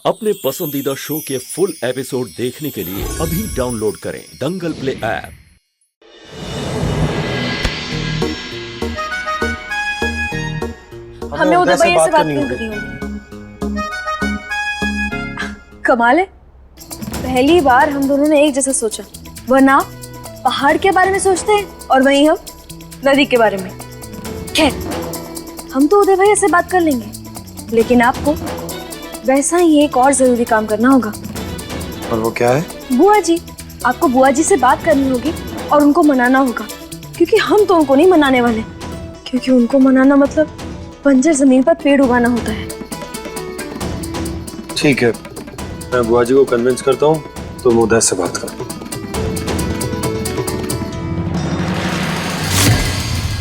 अपने पसंदीदा शो के फुल एपिसोड देखने के लिए अभी डाउनलोड करें दंगल प्ले ऐप। हमें उदय भैया से बात करनी होगी। कमाल है, पहली बार हम दोनों ने एक जैसा सोचा। वरना पहाड़ के बारे में सोचते हैं और वहीं हम नदी के बारे में। खैर, हम तो उदय भैया से बात कर लेंगे, लेकिन आपको वैसा ही एक और जरूरी काम करना होगा। और वो क्या है? बुआ जी, आपको बुआ जी से बात करनी होगी और उनको मनाना होगा, क्योंकि हम तो उनको नहीं मनाने वाले, क्योंकि उनको मनाना मतलब बंजर जमीन पर पेड़ उगाना होता है। ठीक है, मैं बुआ जी को कन्विंस करता हूँ, तुम उदय से बात करो।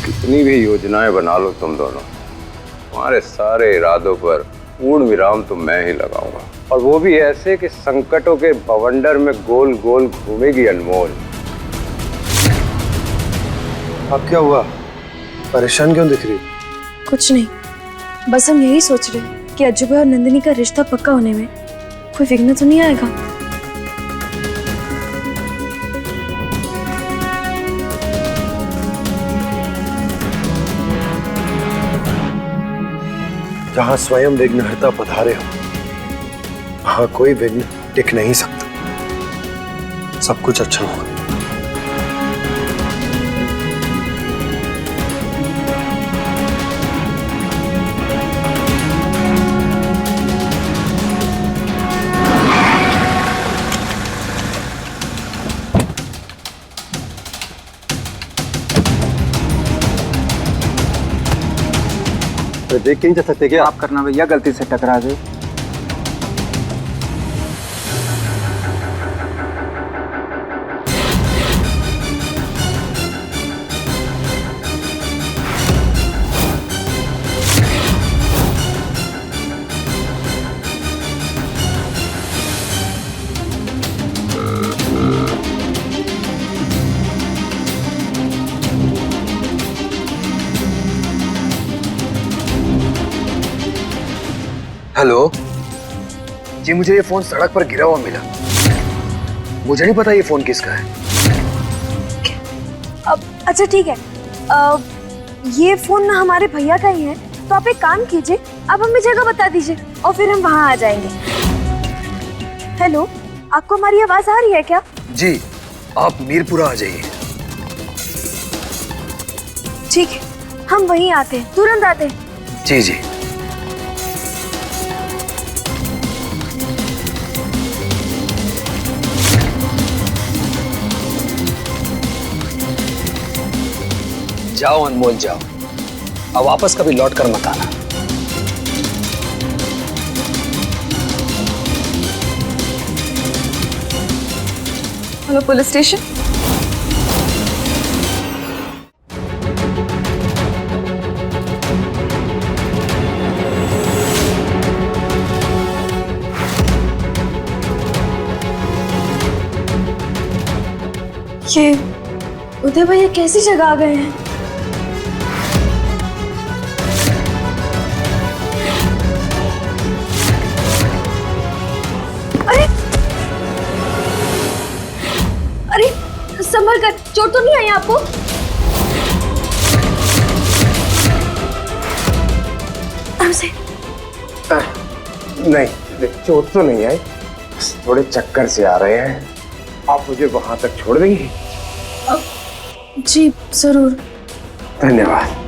कितनी भी योजनाएं बना लो तुम दोनों, तुम्हारे सारे इरादों पर पूर्ण विराम तो मैं ही लगाऊंगा, और वो भी ऐसे कि संकटों के बवंडर में गोल गोल घूमेगी अनमोल। अब क्या हुआ? परेशान क्यों दिख रही? कुछ नहीं, बस हम यही सोच रहे हैं कि अजूबा और नंदिनी का रिश्ता पक्का होने में कोई विघ्न तो नहीं आएगा। जहाँ स्वयं विघ्नहर्ता पधारे हो, वहाँ कोई विघ्न टिक नहीं सकता। सब कुछ अच्छा होगा। देख के नहीं जा सकते क्या? आप करना भैया, गलती से टकरा गए। हेलो जी, मुझे ये फोन सड़क पर गिरा हुआ मिला। मुझे नहीं पता ये फोन किसका है। अब अच्छा ठीक है, ये फोन ना हमारे भैया का ही है, तो आप एक काम कीजिए, आप हमें जगह बता दीजिए और फिर हम वहां आ जाएंगे। हेलो, आपको हमारी आवाज आ रही है क्या? जी, आप मीरपुरा आ जाइए। ठीक है, हम वहीं आते हैं, तुरंत आते हैं। जी जी। जाओ अनमोल जाओ, अब वापस कभी लौट कर मत आना। Hello police station. ये उदय भैया कैसी जगह आ गए हैं? अरे संभल कर, चोट तो नहीं आई आपको? हमसे नहीं, चोट तो नहीं आई, थोड़े चक्कर से आ रहे हैं। आप मुझे वहां तक छोड़ देंगी? जी जरूर। धन्यवाद।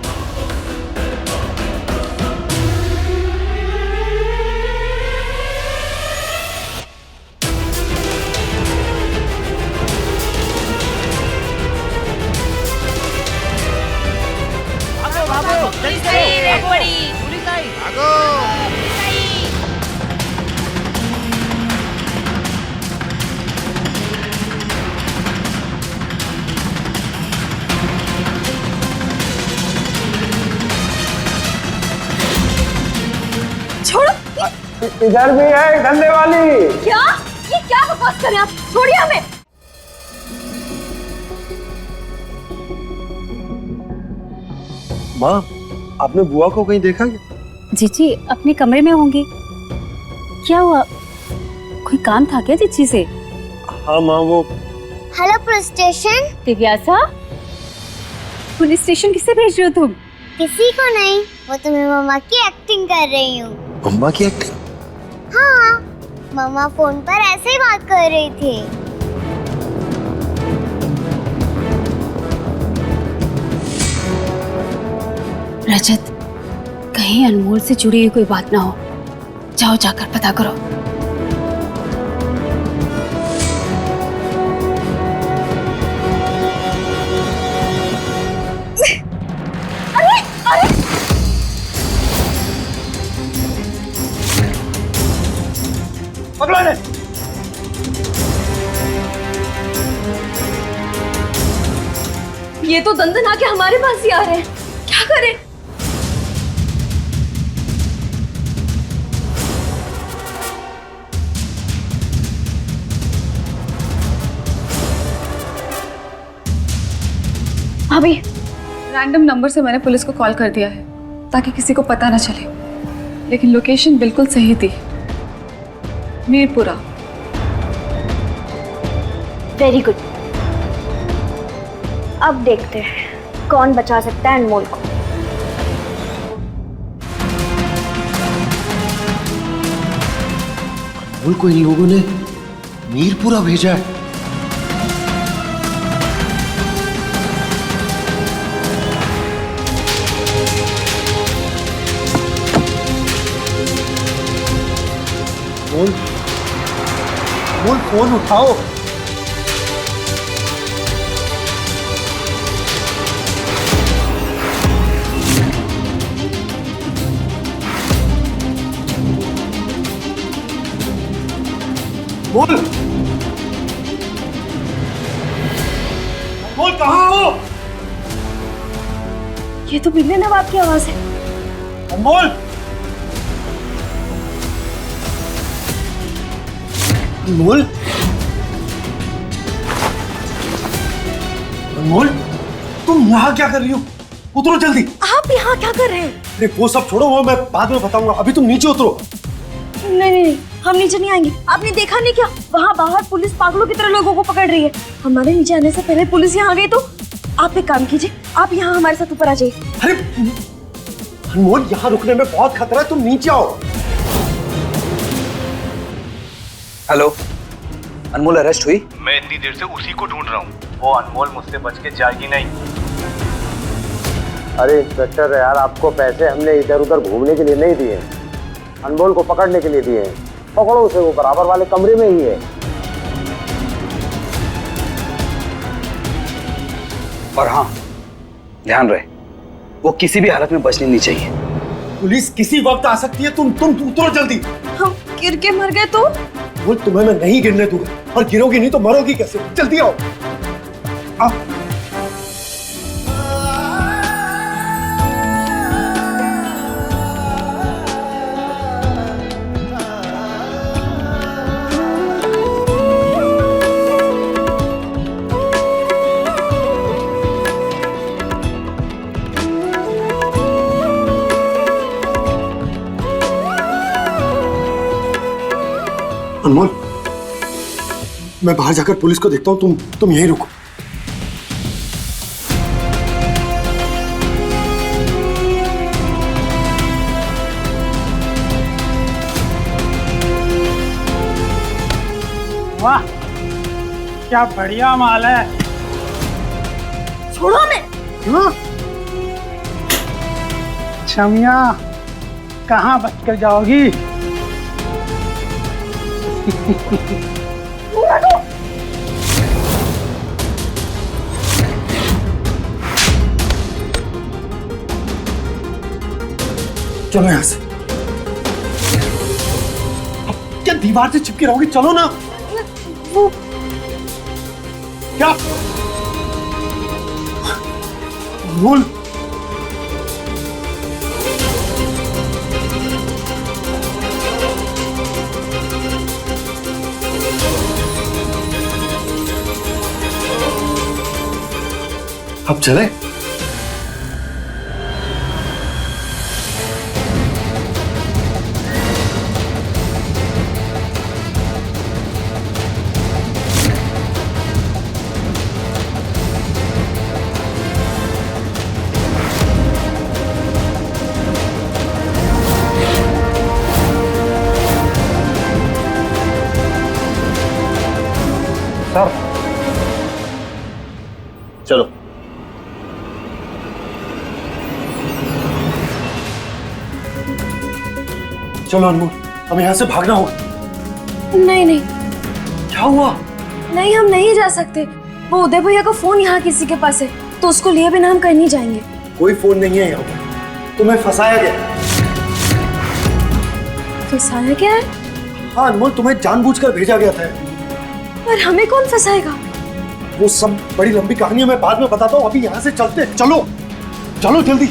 इधर भी है धंधे वाली। क्या? ये क्या बकवास कर रहे हैं आप? छोड़िए हमें। माँ, आपने बुआ को कहीं देखा क्या? जीजी अपने कमरे में होंगी। क्या हुआ, कोई काम था क्या चिच्ची से? हाँ माँ, वो हेलो पुलिस स्टेशन। दिव्यासा, पुलिस स्टेशन किससे भेज रहे हो तुम? किसी को नहीं, वो तुम्हें मम्मा की एक्टिंग कर रही हूँ। मम्मा की एक्टिंग? हाँ, मम्मा फोन पर ऐसे ही बात कर रही थी। रजत, कहीं अनमोल से जुड़ी हुई कोई बात ना हो। जाओ जाकर पता करो। पकड़ो इन्हें। ये तो दंदन आके हमारे पास ही आ रहे हैं, क्या करें? अभी रैंडम नंबर से मैंने पुलिस को कॉल कर दिया है ताकि किसी को पता ना चले, लेकिन लोकेशन बिल्कुल सही थी, मीरपुरा। Very good. अब देखते हैं कौन बचा सकता है अनमोल को। अनमोल को इन लोगों ने मीरपुरा भेजा है। अनमोल, फोन उठाओ। बोल, बोल कहाँ हो? ये तो बिल्ले नवाब की आवाज है। अनमोल, अनमोल, अनमोल, तुम यहाँ क्या कर रही हो? उतरो जल्दी। आप यहाँ क्या कर रहे हैं? अरे वो सब छोड़ो, वो मैं बाद में बताऊंगा, अभी तुम नीचे उतरो। नहीं नहीं नहीं, हम नीचे नहीं आएंगे। आपने देखा नहीं क्या, वहाँ बाहर पुलिस पागलों की तरह लोगों को पकड़ रही है। हमारे नीचे आने से पहले पुलिस यहाँ आ गई तो आप एक काम कीजिए, आप यहाँ हमारे साथ ऊपर आ जाइए। अरे अनमोल, यहाँ रुकने में बहुत खतरा है, तुम नीचे आओ। हेलो, अनमोल अरेस्ट हुई? मैं इतनी देर से उसी को ढूंढ रहा हूँ। वो अनमोल मुझसे बच के जाएगी नहीं। अरे इंस्पेक्टर यार, आपको पैसे हमने इधर उधर घूमने के लिए नहीं दिए, अनमोल को पकड़ने के लिए दिए हैं। पकड़ो उसे, वो बराबर वाले कमरे में ही है। और हाँ, ध्यान रहे, वो किसी भी हालत में बचनी नहीं चाहिए। पुलिस किसी वक्त आ सकती है, तुम उतरो जल्दी। हम गिर के मर गए तो? वो तुम्हें मैं नहीं गिरने दूंगा, और गिरोगी नहीं तो मरोगी कैसे? जल्दी आओ। आओ। अनमोल, मैं बाहर जाकर पुलिस को देखता हूँ, तुम यहीं रुको। वाह, क्या बढ़िया माल है। छोड़ो हमें। छमिया, कहाँ बचकर जाओगी? चलो यहाँ से। क्या दीवार से चिपके रहोगे? चलो ना। वो क्या? बोल। अब चले? सर चलो। चलो अनमोल, हमें यहाँ से भागना होगा। नहीं नहीं क्या हुआ? नहीं, हम नहीं जा सकते। वो उदय भैया का फोन यहाँ किसी के पास है, तो उसको लिए बिना हम कहीं नहीं जाएंगे। कोई फोन नहीं है यहाँ पर, तुम्हें फंसाया गया। फंसाया क्या है? हाँ अनमोल, तुम्हें जानबूझकर भेजा गया था। पर हमें कौन फंसाएगा? वो सब बड़ी लंबी कहानी है, मैं बाद में बताता हूँ। अभी यहाँ से चलते। चलो चलो जल्दी।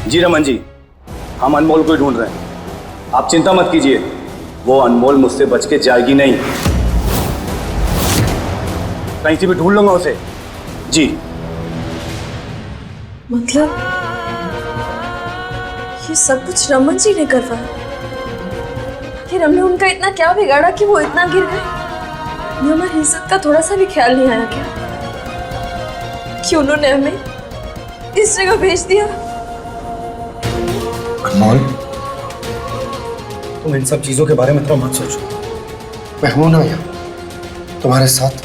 जी रमन जी, हम अनमोल को ढूंढ रहे हैं। आप चिंता मत कीजिए, वो अनमोल मुझसे बच के जाएगी नहीं। कहीं से भी ढूंढ लूंगा उसे। जी। मतलब ये सब कुछ रमन जी ने करवाया? कि हमने उनका इतना क्या बिगाड़ा कि वो इतना गिर गए? ये हमारी इज्जत का थोड़ा सा भी ख्याल नहीं आया क्या? कि उन्होंने हमें इस जगह भेज दिया? अनमोल, तुम इन सब चीजों के बारे में इतना मत सोचो। मैं हूं ना यहाँ तुम्हारे साथ।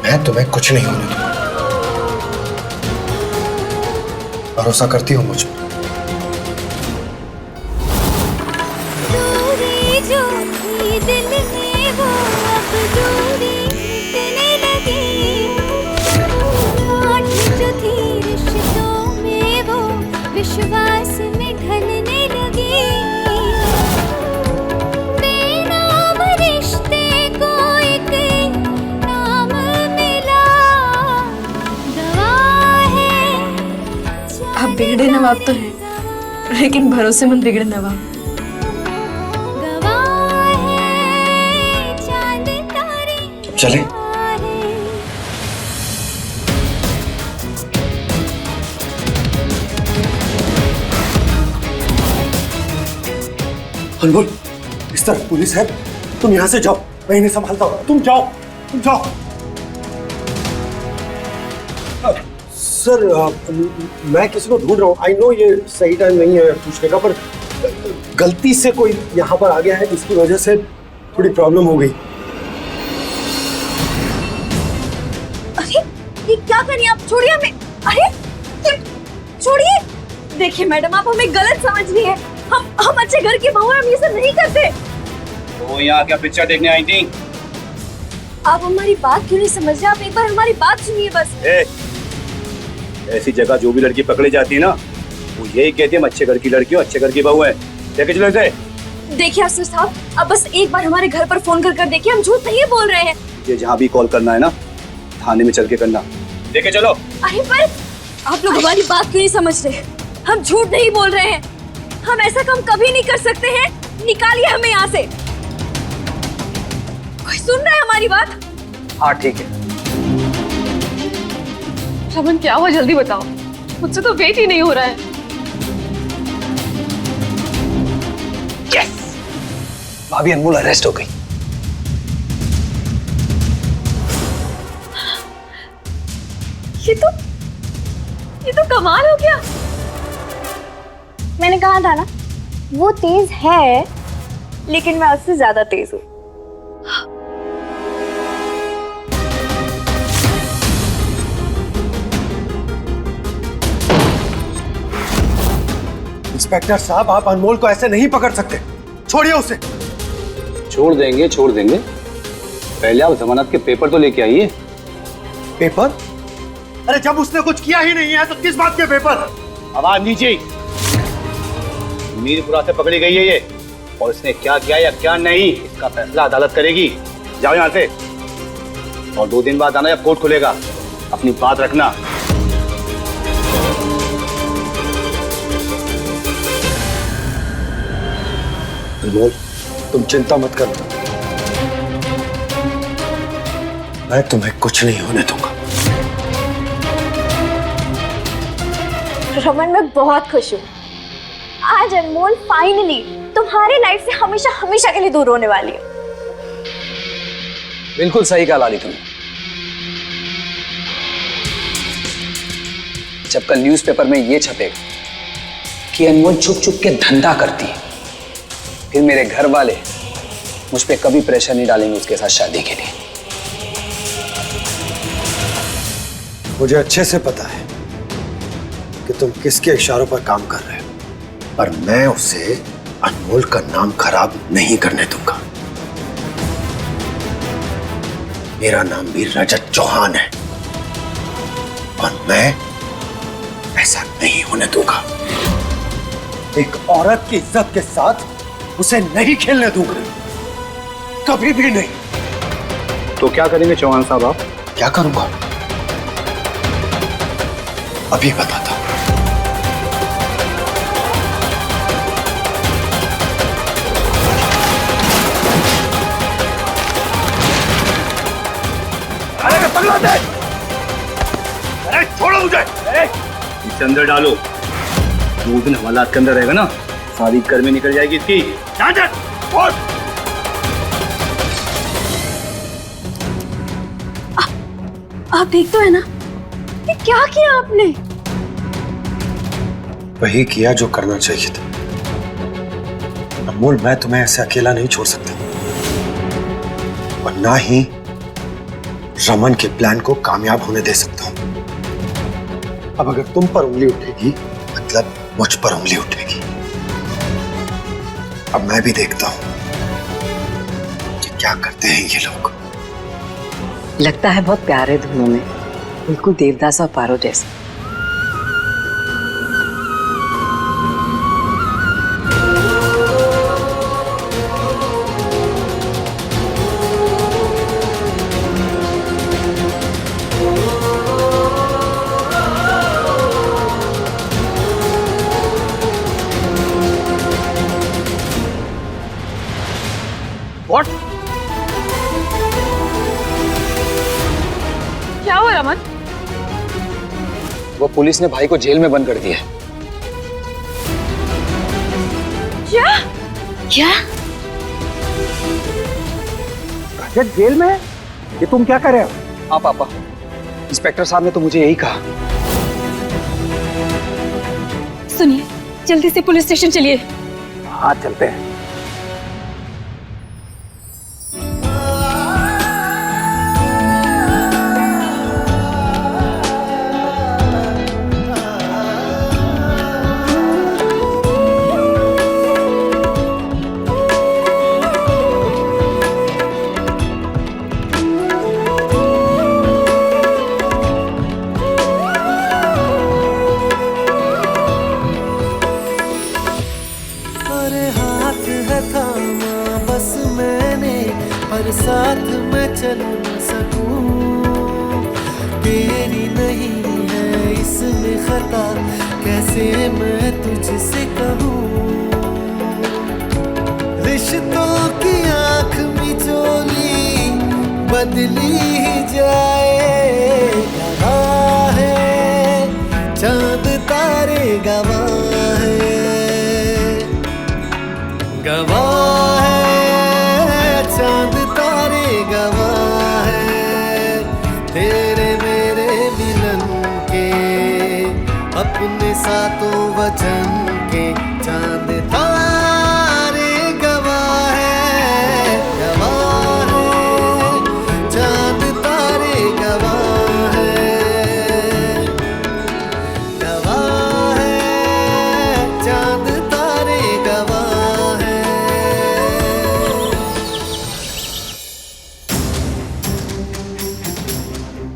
मैं तुम्हें कुछ नहीं होने दूंगा। भरोसा करती हो मुझ पर? विश्वास में ढलने लगी, बेनाम रिश्ते को एक नाम मिला, गवाह है। आप बिगड़े नवाब तो हैं, लेकिन भरोसेमंद बिगड़े नवाब। गवाह है चांद तारे। चले। अनमोल, इस तरफ पुलिस है, तुम यहाँ से जाओ, मैं इन्हें संभालता हूँ। तुम जाओ, तुम जाओ। सर, मैं किसी को ढूंढ रहा हूँ। आई नो ये सही टाइम नहीं है पूछने का, पर गलती से कोई यहाँ पर आ गया है, जिसकी वजह से थोड़ी प्रॉब्लम हो गई। अरे ये क्या करिए आप? छोड़िए हमें। अरे छोड़िए। देखिए मैडम, आप हमें गलत समझ रही है। हम अच्छे घर की बहू हैं, हम ये सब नहीं करते। तो यहाँ क्या पिक्चर देखने आई थी? आप हमारी बात क्यों नहीं समझ रहे? आप एक बार हमारी बात सुनिए बस। ऐसी जगह जो भी लड़की पकड़ी जाती है ना, वो यही कहती है हम अच्छे घर की लड़की हूँ, अच्छे घर की बहू है। लेके चलो इसे। देखिए अफसर साहब, अब बस एक बार हमारे घर पर फोन कर देखिए, हम झूठ नहीं बोल रहे हैं। ये जहाँ भी कॉल करना है ना, थाने में चल के करना। लेके चलो। अरे पर आप लोग हमारी बात क्यों नहीं समझ रहे? हम झूठ नहीं बोल रहे हैं। हम ऐसा काम कभी नहीं कर सकते हैं। निकालिए हमें यहाँ से। कोई सुन रहा है हमारी बात? हाँ ठीक है। रमन क्या हुआ, जल्दी बताओ, मुझसे तो वेट ही नहीं हो रहा है। यस, भाभी अनमोल अरेस्ट हो गई। ये तो कमाल हो गया। मैंने कहा था ना, वो तेज है, लेकिन मैं उससे ज्यादा तेज हूँ। इंस्पेक्टर साहब, आप अनमोल को ऐसे नहीं पकड़ सकते। छोड़िए उसे। छोड़ देंगे, छोड़ देंगे। पहले आप जमानत के पेपर तो लेके आइए। पेपर? अरे जब उसने कुछ किया ही नहीं है तो किस बात के पेपर? आवाज नीचे। मीरपुरा से पकड़ी गई है ये, और इसने क्या किया या क्या नहीं, इसका फैसला अदालत करेगी। जाओ यहाँ से, और 2 दिन बाद आना या कोर्ट खुलेगा। अपनी बात रखना। अनमोल, तुम चिंता मत करो, मैं तुम्हें कुछ नहीं होने दूंगा। रमन, मैं बहुत खुश हूँ। आज अनमोल फाइनली तुम्हारी लाइफ से हमेशा हमेशा के लिए दूर होने वाली हूँ। बिल्कुल सही कहा लाली तुमने। जब कल न्यूज़पेपर में ये छपेगा कि अनमोल छुप छुप के धंधा करती है, फिर मेरे घर वाले मुझ पे कभी प्रेशर नहीं डालेंगे उसके साथ शादी के लिए। मुझे अच्छे से पता है कि तुम किसके इशारों पर काम कर रहे हो, पर मैं उसे अनमोल का नाम खराब नहीं करने दूंगा। मेरा नाम भी रजत चौहान है और मैं ऐसा नहीं होने दूंगा। एक औरत की इज्जत के साथ उसे नहीं खेलने दूंगा, कभी भी नहीं। तो क्या करेंगे चौहान साहब आप? क्या करूंगा अभी बताता हूं। अरे पगला दे! अरे छोड़ो मुझे! इसे अंदर डालो। 2 दिन हवालात के अंदर रहेगा ना, सारी गर्मी निकल जाएगी इसकी। आप ठीक तो है ना? ये क्या किया आपने? वही किया जो करना चाहिए था। अनमोल, मैं तुम्हें ऐसे अकेला नहीं छोड़ सकता और ना ही रमन के प्लान को कामयाब होने दे सकता हूं। अब अगर तुम पर उंगली उठेगी मतलब मुझ पर उंगली उठेगी। अब मैं भी देखता हूं कि क्या करते हैं ये लोग। लगता है बहुत प्यारे दोनों में, बिल्कुल देवदास और पारो जैसे। What? क्या हुआ रमन? वो पुलिस ने भाई को जेल में बंद कर दिया है। क्या? क्या? रजत जेल में? ये तुम क्या कर रहे हो? हाँ पापा, इंस्पेक्टर साहब ने तो मुझे यही कहा। सुनिए, जल्दी से पुलिस स्टेशन चलिए। हाँ चलते हैं। साथ मैं चल न सकूं, तेरी नहीं है इसमें खता, कैसे मैं तुझसे कहूं। रिश्तों की आंख मिचोली बदली ही जाए, गवाह है चांद तारे, गवाह है, गवाह है चांद तारे, गवाह है तेरे मेरे मिलन के, अपने सातों वचन के। चांद तारे गवाह है, गवाह है चांद तारे, गवाह है, गवाह है चांद तारे, गवाह है।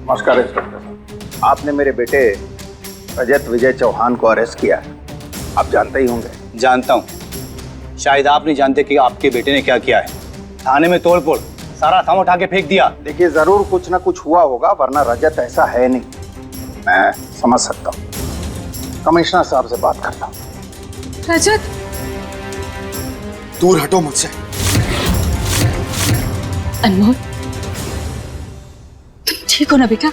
नमस्कार इंस्पेक्टर साहब, आपने मेरे बेटे रजत विजय चौहान को अरेस्ट किया है, आप जानते ही होंगे। जानता हूँ, शायद आप नहीं जानते कि आपके बेटे ने क्या किया है। थाने में तोड़फोड़, सारा सामान उठा के फेंक दिया। देखिए जरूर कुछ ना कुछ हुआ होगा, वरना रजत ऐसा है नहीं, मैं समझ सकता हूँ। कमिश्नर साहब से बात करता हूँ। रजत, दूर हटो मुझसे। अनमोल, तुम ठीक हो ना बेटा?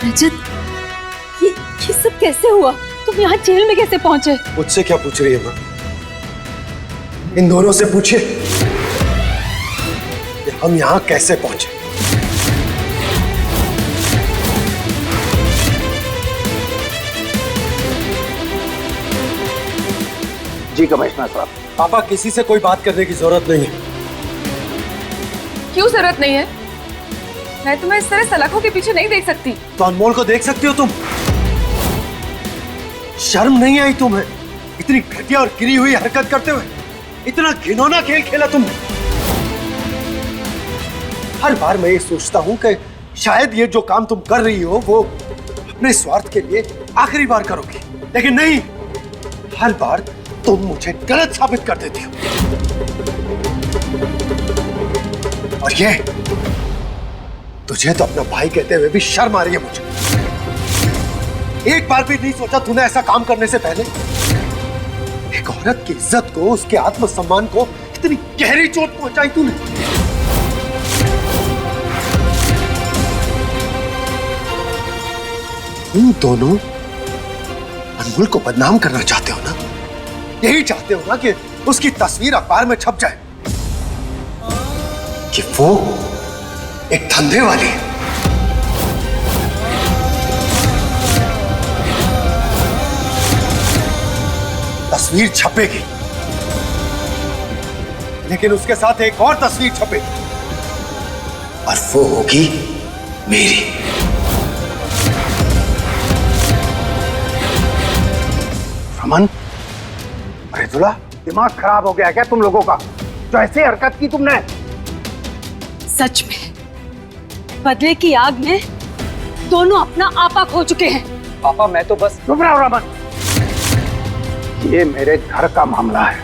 रजत, ये सब कैसे हुआ? तुम यहाँ जेल में कैसे पहुंचे? मुझसे क्या पूछ रही है माँ? इन दोनों से पूछिए कि हम यहाँ कैसे पहुंचे। जी कमिश्नर साहब। पापा, किसी से कोई बात करने की जरूरत नहीं है। क्यों जरूरत नहीं है? मैं तुम्हें इस तरह सलाखों के पीछे नहीं देख सकती। तो अनमोल को देख सकती हो तुम? शर्म नहीं आई तुम्हें? इतनी घटिया और गिरी हुई हरकत करते हुए इतना घिनौना खेल खेला तुमने। हर बार मैं ये सोचता हूं कि शायद ये जो काम तुम कर रही हो वो अपने स्वार्थ के लिए आखिरी बार करोगी, लेकिन नहीं, हर बार तुम मुझे गलत साबित कर देती हो। और ये तुझे तो अपना भाई कहते हुए भी शर्म आ रही है मुझे। एक बार भी नहीं सोचा तूने ऐसा काम करने से पहले? एक औरत की इज्जत को, उसके आत्मसम्मान को इतनी गहरी चोट पहुंचाई तूने। तुम दोनों अनमोल को बदनाम करना चाहते हो ना? यही चाहते हो ना कि उसकी तस्वीर अखबार में छप जाए कि वो एक धंधे वाली है। तस्वीर छपेगी, लेकिन उसके साथ एक और तस्वीर छपेगी, और वो होगी मेरी। रमन, रिजुला, दिमाग खराब हो गया क्या तुम लोगों का? जो ऐसी हरकत की तुमने। सच में बदले की आग में दोनों अपना आपा खो चुके हैं। पापा मैं तो बस। चुप रहो रमन, ये मेरे घर का मामला है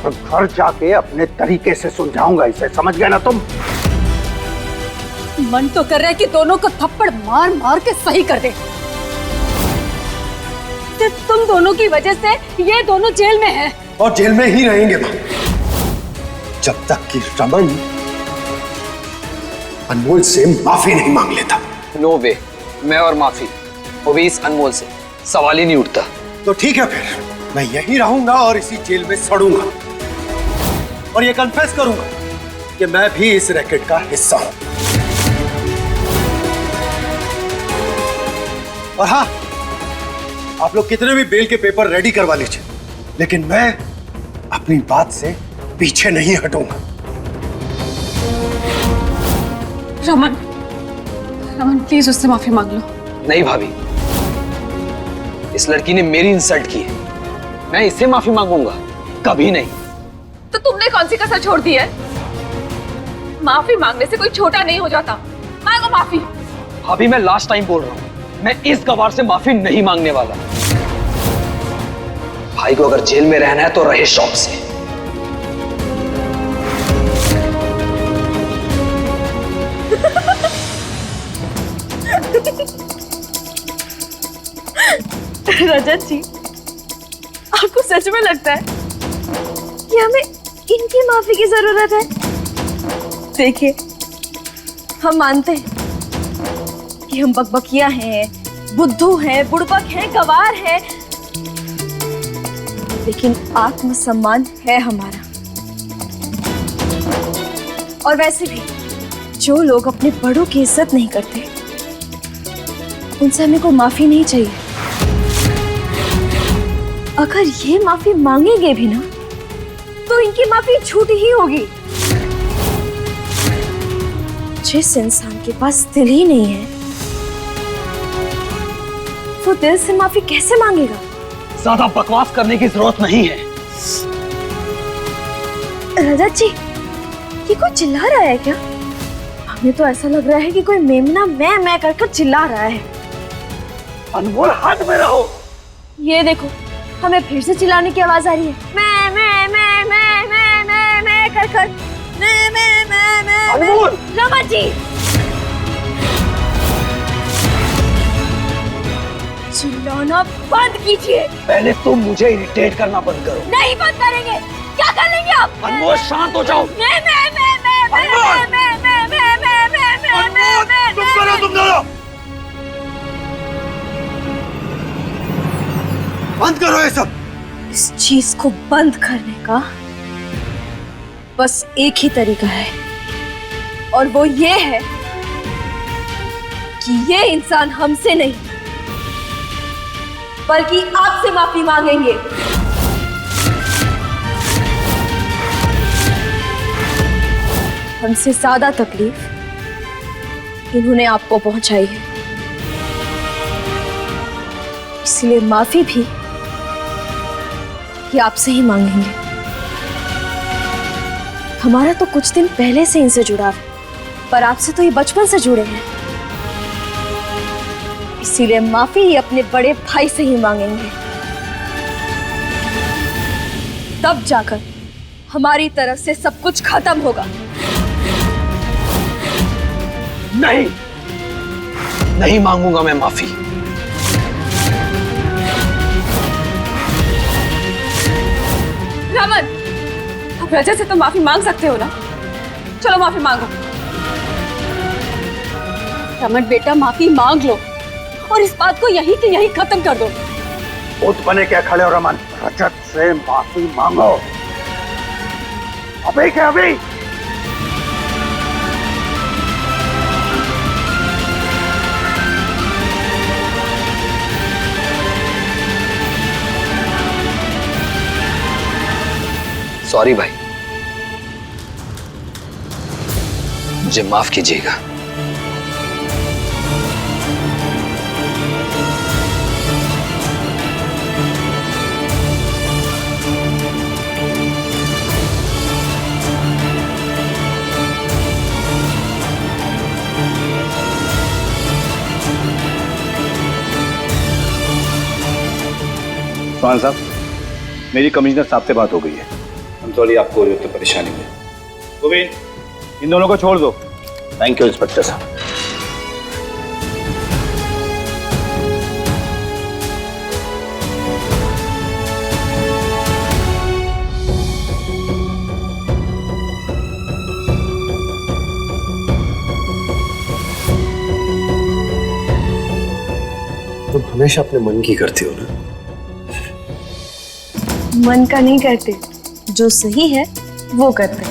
और घर जाके अपने तरीके से सुलझाऊंगा इसे, समझ गए ना तुम? मन तो कर रहा है कि दोनों को थप्पड़ मार मार के सही कर दे। सिर्फ तुम दोनों की वजह से ये दोनों जेल में हैं। और जेल में ही रहेंगे मां, जब तक कि रमन अनमोल से माफी नहीं मांग लेता। नो वे, मैं और माफी, वो भी इस अनमोल से सवाल ही नहीं उठता। तो ठीक है, फिर मैं यहीं रहूंगा और इसी जेल में सड़ूंगा और ये कन्फेस करूंगा कि मैं भी इस रैकेट का हिस्सा हूं। और हाँ, आप लोग कितने भी बेल के पेपर रेडी करवा लीजिए, लेकिन मैं अपनी बात से पीछे नहीं हटूंगा। रमन, रमन प्लीज उससे माफी मांग लो। नहीं भाभी, इस लड़की ने मेरी इंसल्ट की है, मैं इससे माफी मांगूंगा? कभी नहीं। तो तुमने कौन सी कसर छोड़ दी है? माफी मांगने से कोई छोटा नहीं हो जाता, मांगो माफी। भाभी मैं लास्ट टाइम बोल रहा हूँ, मैं इस गवार से माफी नहीं मांगने वाला। भाई को अगर जेल में रहना है तो रहे शौक से। रजत जी, आपको सच में लगता है कि हमें इनकी माफी की जरूरत है? देखिए, हम मानते हैं कि हम बकबकिया हैं, बुद्धू हैं, बुड़बक हैं, गवार हैं, लेकिन आत्मसम्मान है हमारा। और वैसे भी जो लोग अपने बड़ों की इज्जत नहीं करते, उनसे हमें कोई माफी नहीं चाहिए। अगर ये माफी मांगेंगे भी ना, तो इनकी माफी झूठी ही होगी। जिस इंसान के पास दिल ही नहीं है, वो दिल से माफी कैसे मांगेगा? ज्यादा बकवास करने की जरूरत नहीं है। रजत जी, ये कोई चिल्ला रहा है क्या? हमें तो ऐसा लग रहा है कि कोई मेमना मैं कर चिल्ला रहा है। अनमोल, हाथ में रहो। ये देखो, हमें फिर से चिल्लाने की आवाज आ रही है। मैं कर मैं। अनमोल! रमन जी, चिल्लाना बंद कीजिए। पहले तुम मुझे इरिटेट करना बंद करो। नहीं बंद करेंगे। क्या कर लेंगे आप? अनमोल शांत हो जाओ। तुम दोनों बंद करो ये सब। इस चीज को बंद करने का बस एक ही तरीका है, और वो ये है कि ये इंसान हमसे नहीं बल्कि आपसे माफी मांगेंगे। हमसे ज्यादा तकलीफ इन्होंने आपको पहुंचाई है, इसलिए माफी भी ये आपसे ही मांगेंगे। हमारा तो कुछ दिन पहले से इनसे जुड़ाव है, पर आपसे तो ये बचपन से जुड़े हैं, इसीलिए माफी ये अपने बड़े भाई से ही मांगेंगे। तब जाकर हमारी तरफ से सब कुछ खत्म होगा। नहीं, नहीं मांगूंगा मैं माफी। रमन, अब रजत से तो माफी मांग सकते हो ना? चलो माफी मांगो। रमन बेटा, माफी मांग लो और इस बात को यहीं के यहीं खत्म कर दो। भूत बने क्या खड़े हो रमन? रजत से माफी मांगो अभी के अभी। सॉरी भाई, मुझे माफ कीजिएगा। चौहान साहब, मेरी कमिश्नर साहब से बात हो गई है। हम सॉरी आपको जो तो परेशानी हुई। गोविंद, इन दोनों को छोड़ दो। थैंक यू इंस्पेक्टर साहब। तुम हमेशा अपने मन की करती हो ना? मन का नहीं करते, जो सही है वो करते।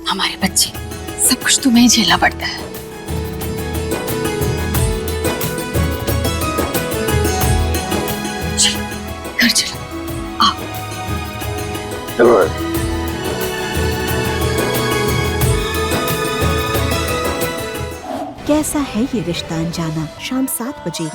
हमारे बच्चे, सब कुछ तुम्हें ही झेलना पड़ता है। चलो घर चलो, आओ। चलो। कैसा है ये रिश्ता अनजाना, शाम 7 बजे